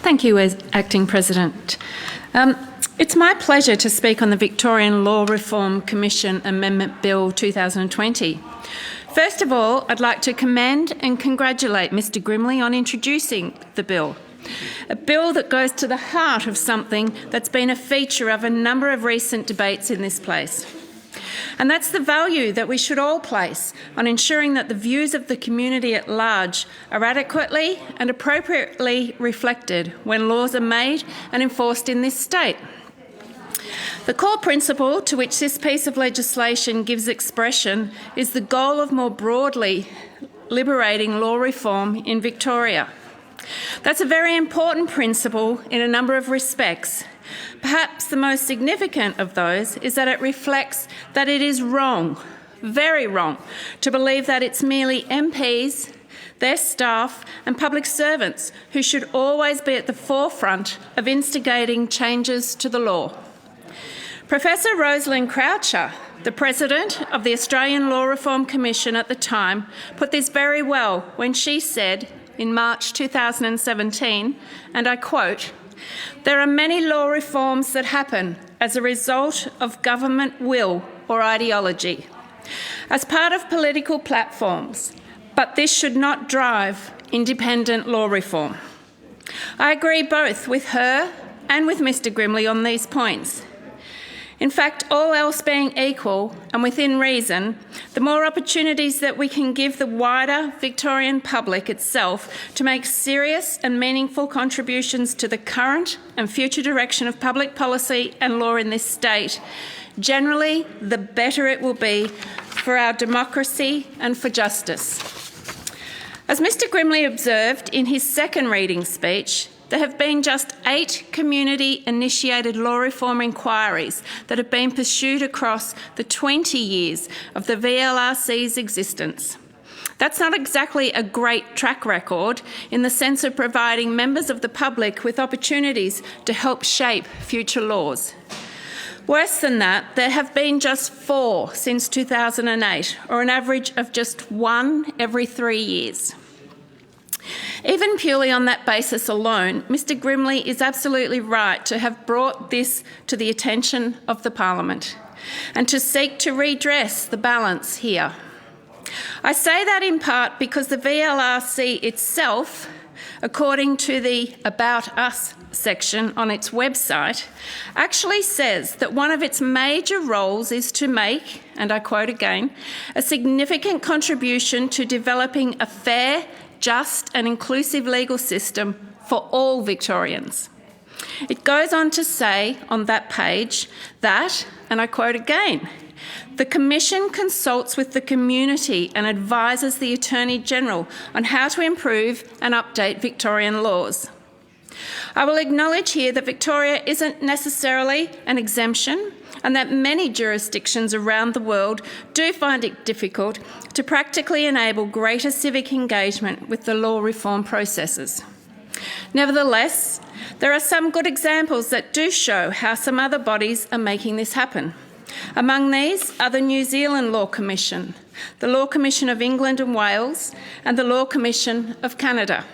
Thank you, Acting President. It's my pleasure to speak on the Victorian Law Reform Commission Amendment Bill 2020. First of all, I'd like to commend and congratulate Mr Grimley on introducing the bill. A bill that goes to the heart of something that's been a feature of a number of recent debates in this place. And that's the value that we should all place on ensuring that the views of the community at large are adequately and appropriately reflected when laws are made and enforced in this state. The core principle to which this piece of legislation gives expression is the goal of more broadly liberating law reform in Victoria. That's a very important principle in a number of respects. Perhaps the most significant of those is that it reflects that it is wrong, very wrong, to believe that it's merely MPs, their staff and public servants who should always be at the forefront of instigating changes to the law. Professor Rosalind Croucher, the President of the Australian Law Reform Commission at the time, put this very well when she said in March 2017, and I quote, "There are many law reforms that happen as a result of government will or ideology, as part of political platforms, but this should not drive independent law reform." I agree both with her and with Mr Grimley on these points. In fact, all else being equal and within reason, the more opportunities that we can give the wider Victorian public itself to make serious and meaningful contributions to the current and future direction of public policy and law in this state, generally the better it will be for our democracy and for justice. As Mr Grimley observed in his second reading speech, there have been just 8 community-initiated law reform inquiries that have been pursued across the 20 years of the VLRC's existence. That's not exactly a great track record in the sense of providing members of the public with opportunities to help shape future laws. Worse than that, there have been just 4 since 2008, or an average of just 1 every 3 years. Even purely on that basis alone, Mr Grimley is absolutely right to have brought this to the attention of the Parliament and to seek to redress the balance here. I say that in part because the VLRC itself, according to the About Us section on its website, actually says that one of its major roles is to make, and I quote again, "a significant contribution to developing a fair, just and inclusive legal system for all Victorians." It goes on to say on that page that, and I quote again, "The Commission consults with the community and advises the Attorney-General on how to improve and update Victorian laws." I will acknowledge here that Victoria isn't necessarily an exemption and that many jurisdictions around the world do find it difficult to practically enable greater civic engagement with the law reform processes. Nevertheless, there are some good examples that do show how some other bodies are making this happen. Among these are the New Zealand Law Commission, the Law Commission of England and Wales, and the Law Commission of Canada.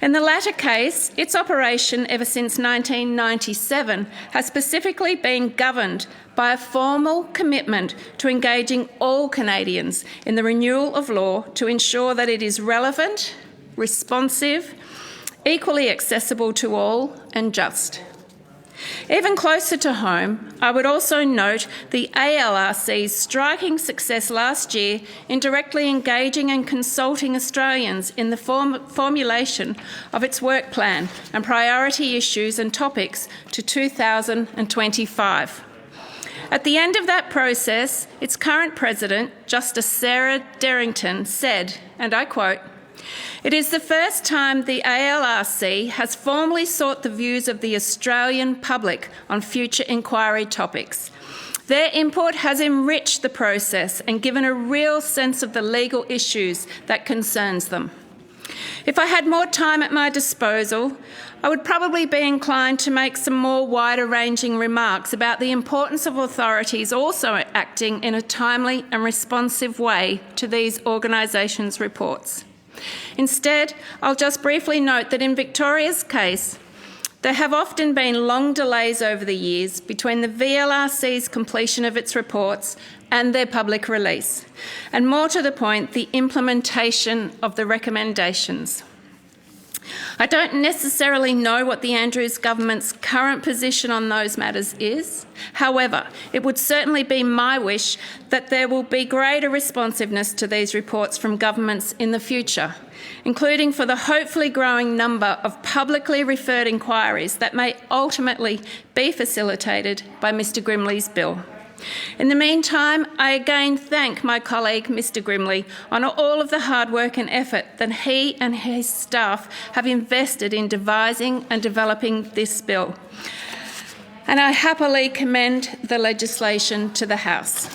In the latter case, its operation ever since 1997 has specifically been governed by a formal commitment to engaging all Canadians in the renewal of law to ensure that it is relevant, responsive, equally accessible to all, and just. Even closer to home, I would also note the ALRC's striking success last year in directly engaging and consulting Australians in the formulation of its work plan and priority issues and topics to 2025. At the end of that process, its current president, Justice Sarah Derrington, said, and I quote, "It is the first time the ALRC has formally sought the views of the Australian public on future inquiry topics. Their input has enriched the process and given a real sense of the legal issues that concerns them. If I had more time at my disposal, I would probably be inclined to make some more wider-ranging remarks about the importance of authorities also acting in a timely and responsive way to these organisations' reports. Instead, I'll just briefly note that in Victoria's case, there have often been long delays over the years between the VLRC's completion of its reports and their public release, and more to the point, the implementation of the recommendations. I don't necessarily know what the Andrews government's current position on those matters is. However, it would certainly be my wish that there will be greater responsiveness to these reports from governments in the future, including for the hopefully growing number of publicly referred inquiries that may ultimately be facilitated by Mr Grimley's bill. In the meantime, I again thank my colleague Mr Grimley on all of the hard work and effort that he and his staff have invested in devising and developing this bill. And I happily commend the legislation to the House.